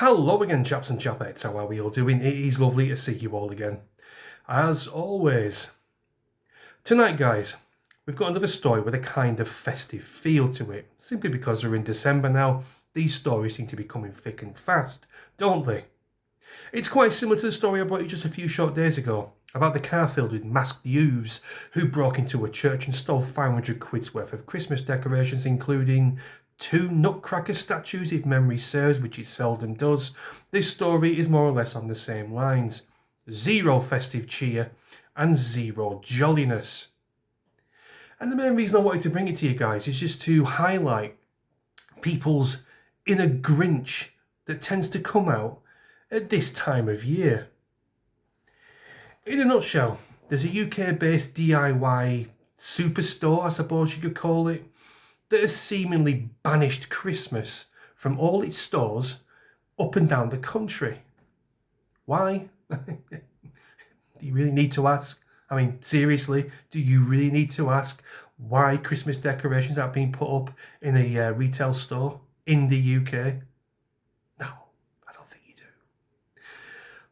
Hello again, chaps and chapettes. How are we all doing? It is lovely to see you all again, as always. Tonight, guys, we've got another story with a kind of festive feel to it. Simply because we're in December now, these stories seem to be coming thick and fast, don't they? It's quite similar to the story I brought you just a few short days ago, about the car filled with masked youths who broke into a church and stole 500 quid's worth of Christmas decorations, including 2 nutcracker statues, if memory serves, which it seldom does. This story is more or less on the same lines. 0 festive cheer and 0 jolliness. And the main reason I wanted to bring it to you guys is just to highlight people's inner Grinch that tends to come out at this time of year. In a nutshell, there's a UK-based DIY superstore, I suppose you could call it, that has seemingly banished Christmas from all its stores up and down the country. Why? Do you really need to ask? I mean, seriously, do you really need to ask why Christmas decorations aren't being put up in a retail store in the UK? No, I don't think you do.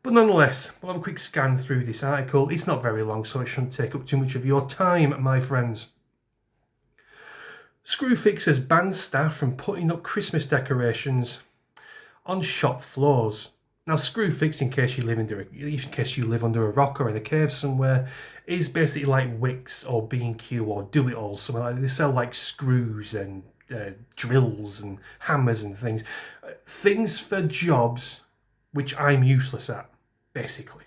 But nonetheless, we'll have a quick scan through this article. It's not very long, so it shouldn't take up too much of your time, my friends. Screwfix has banned staff from putting up Christmas decorations on shop floors. Now, Screwfix, in case you live under a rock or in a cave somewhere, is basically like Wix or B&Q or Do It All. Something like that. They sell like screws and drills and hammers and things. Things for jobs which I'm useless at, basically.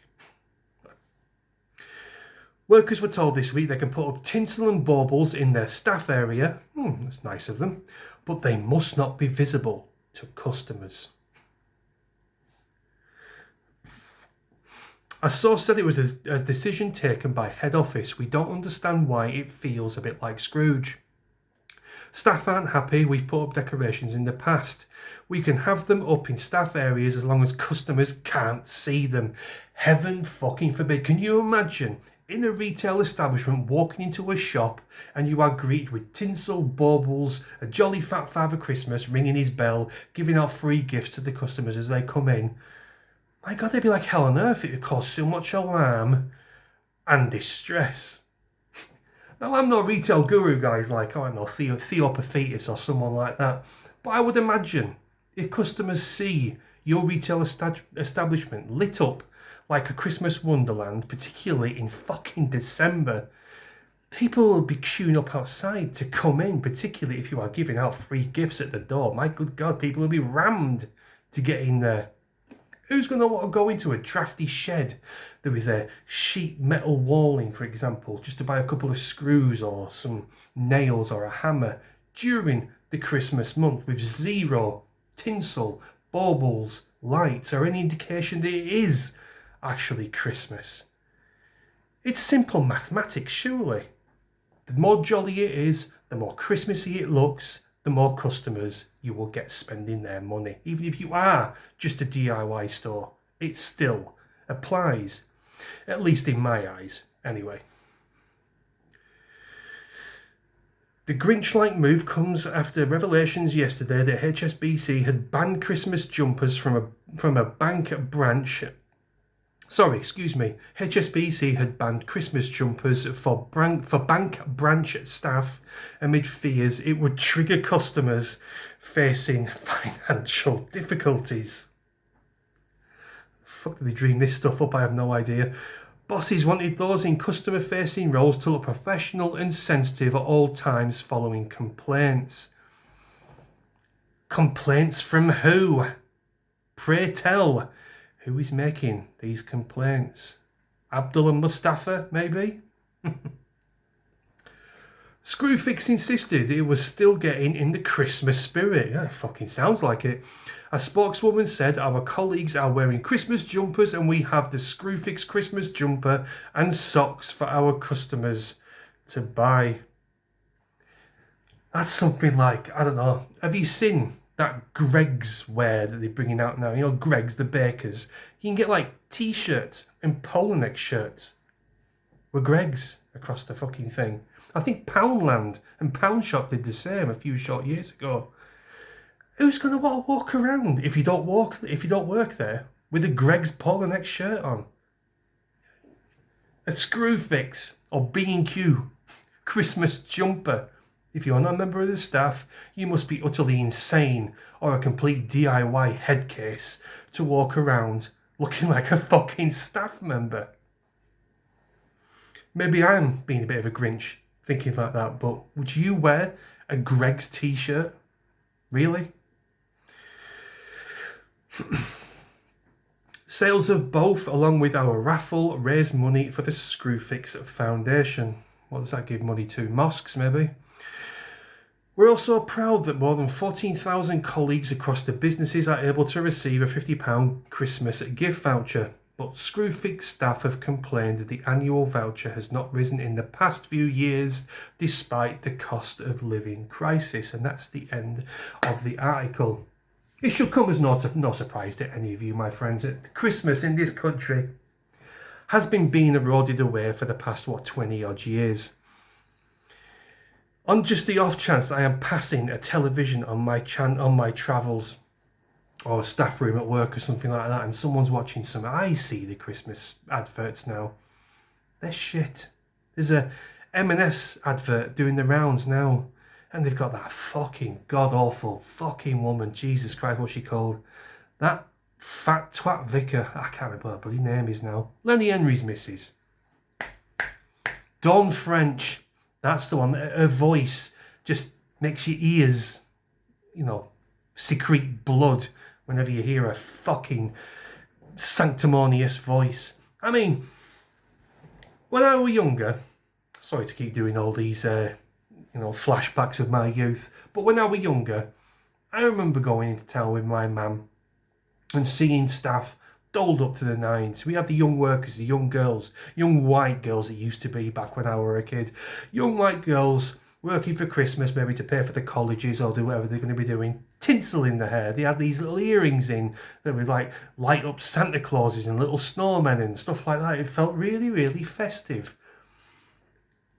Workers were told this week they can put up tinsel and baubles in their staff area. That's nice of them. But they must not be visible to customers. A source said it was a decision taken by head office. We don't understand why it feels a bit like Scrooge. Staff aren't happy. We've put up decorations in the past. We can have them up in staff areas as long as customers can't see them. Heaven fucking forbid. Can you imagine in a retail establishment walking into a shop and you are greeted with tinsel, baubles, a jolly fat Father Christmas ringing his bell, giving out free gifts to the customers as they come in? My God, they'd be like hell on earth. It would cause so much alarm and distress. Now, I'm not a retail guru, guys, like, I don't know, Theopathitis or someone like that. But I would imagine if customers see your retail establishment lit up like a Christmas wonderland, particularly in fucking December, people will be queuing up outside to come in, particularly if you are giving out free gifts at the door. My good God, people will be rammed to get in there. Who's going to want to go into a drafty shed with a sheet metal walling, for example, just to buy a couple of screws or some nails or a hammer during the Christmas month with 0 tinsel, baubles, lights, or any indication that it is actually Christmas? It's simple mathematics, surely. The more jolly it is, the more Christmassy it looks, the more customers you will get spending their money. Even if you are just a DIY store, it still applies. At least in my eyes, anyway. The Grinch-like move comes after revelations yesterday that HSBC had banned Christmas jumpers from a bank branch. HSBC had banned Christmas jumpers for bank branch staff amid fears it would trigger customers facing financial difficulties. Fuck, did they dream this stuff up? I have no idea. Bosses wanted those in customer-facing roles to look professional and sensitive at all times following complaints. Complaints from who? Pray tell. Who is making these complaints? Abdul and Mustafa, maybe? Screwfix insisted it was still getting in the Christmas spirit. Yeah, it fucking sounds like it. A spokeswoman said, our colleagues are wearing Christmas jumpers and we have the Screwfix Christmas jumper and socks for our customers to buy. That's something like, I don't know, have you seen that Greggs wear that they're bringing out now? You know, Greggs, the bakers. You can get like t-shirts and polo neck shirts with Greggs across the fucking thing. I think Poundland and Pound Shop did the same a few short years ago. Who's going to want to walk around if you don't work there with a Greg's polo-neck shirt on? A Screwfix or B&Q Christmas jumper. If you're not a member of the staff, you must be utterly insane or a complete DIY head case to walk around looking like a fucking staff member. Maybe I'm being a bit of a Grinch thinking like that, but would you wear a Greg's t-shirt? Really? Sales of both, along with our raffle, raise money for the Screwfix Foundation. What does that give money to? Mosques, maybe? We're also proud that more than 14,000 colleagues across the businesses are able to receive a £50 Christmas gift voucher. But Screwfix staff have complained that the annual voucher has not risen in the past few years despite the cost of living crisis. And that's the end of the article. It should come as no surprise to any of you, my friends, that Christmas in this country has been being eroded away for the past, 20 odd years. On just the off chance I am passing a television on my travels or a staff room at work or something like that and someone's watching I see the Christmas adverts now. They're shit. There's a M&S advert doing the rounds now. And they've got that fucking god-awful fucking woman, Jesus Christ, what's she called? That fat twat vicar, I can't remember what her bloody name is now. Lenny Henry's missus. Dawn French, that's the one. Her voice just makes your ears, secrete blood whenever you hear her fucking sanctimonious voice. I mean, when I was younger, sorry to keep doing all these flashbacks of my youth. But when I was younger, I remember going into town with my mum and seeing staff doled up to the nines. We had the young workers, the young girls, young white girls it used to be back when I were a kid. Young white girls working for Christmas, maybe to pay for the colleges or do whatever they're going to be doing. Tinsel in the hair. They had these little earrings in that would light up Santa Clauses and little snowmen and stuff like that. It felt really, really festive.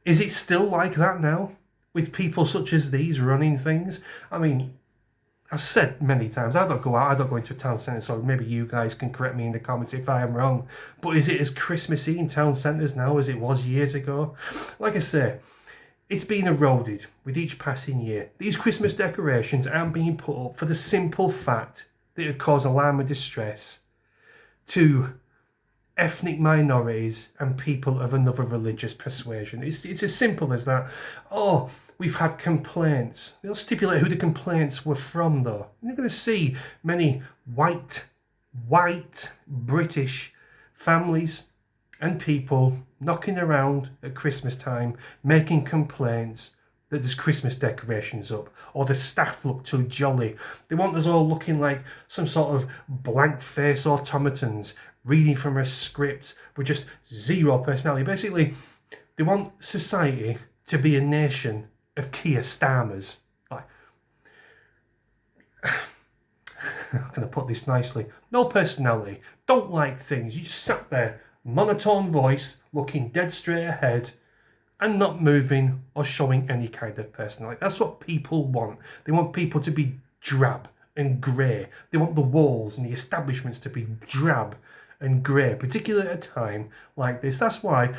Is it still like that now? With people such as these running things? I mean, I've said many times, I don't go into a town centre, so maybe you guys can correct me in the comments if I am wrong, but is it as Christmassy in town centres now as it was years ago? Like I say, it's been eroded with each passing year. These Christmas decorations aren't being put up for the simple fact that it cause alarm and distress to ethnic minorities and people of another religious persuasion. It's as simple as that. Oh, we've had complaints. They'll stipulate who the complaints were from, though. You're not going to see many white British families and people knocking around at Christmas time making complaints that there's Christmas decorations up or the staff look too jolly. They want us all looking like some sort of blank face automatons reading from a script with just zero personality. Basically, they want society to be a nation of Keir Starmers. I'm going to put this nicely. No personality. Don't like things. You just sat there, monotone voice, looking dead straight ahead and not moving or showing any kind of personality. That's what people want. They want people to be drab and grey. They want the walls and the establishments to be drab and grey, particularly at a time like this. That's why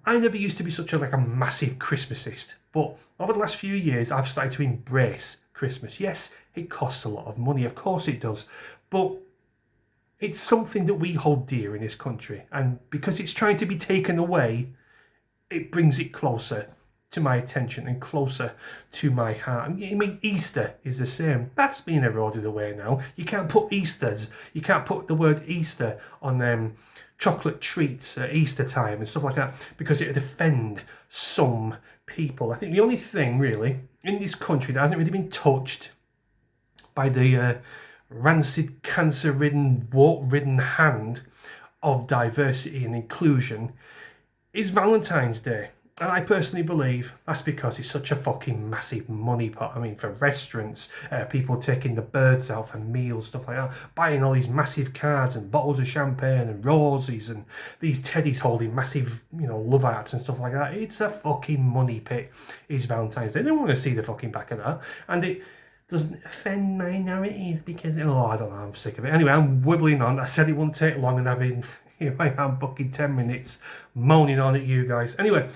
I never used to be such a massive Christmasist, but over the last few years I've started to embrace Christmas. Yes, it costs a lot of money, of course it does, but it's something that we hold dear in this country, and because it's trying to be taken away, it brings it closer to my attention and closer to my heart. I mean, Easter is the same. That's being eroded away now. You can't put you can't put the word Easter on chocolate treats at Easter time and stuff like that because it would offend some people. I think the only thing really in this country that hasn't really been touched by the rancid, cancer-ridden, wart-ridden hand of diversity and inclusion is Valentine's Day. And I personally believe that's because it's such a fucking massive money pot. I mean, for restaurants, people taking the birds out for meals, stuff like that, buying all these massive cards and bottles of champagne and roses and these teddies holding massive, love hearts and stuff like that. It's a fucking money pit, is Valentine's Day. They don't want to see the fucking back of that. And doesn't offend minorities because, oh, I don't know, I'm sick of it. Anyway, I'm wibbling on. I said it wouldn't take long, and I've been, here I am, fucking 10 minutes moaning on at you guys. Anyway,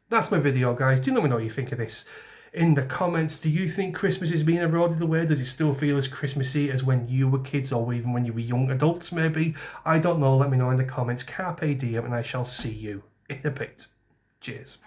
that's my video, guys. Do let me know what you think of this in the comments. Do you think Christmas is being eroded away? Does it still feel as Christmassy as when you were kids, or even when you were young adults, maybe? I don't know. Let me know in the comments. Carpe diem, and I shall see you in a bit. Cheers.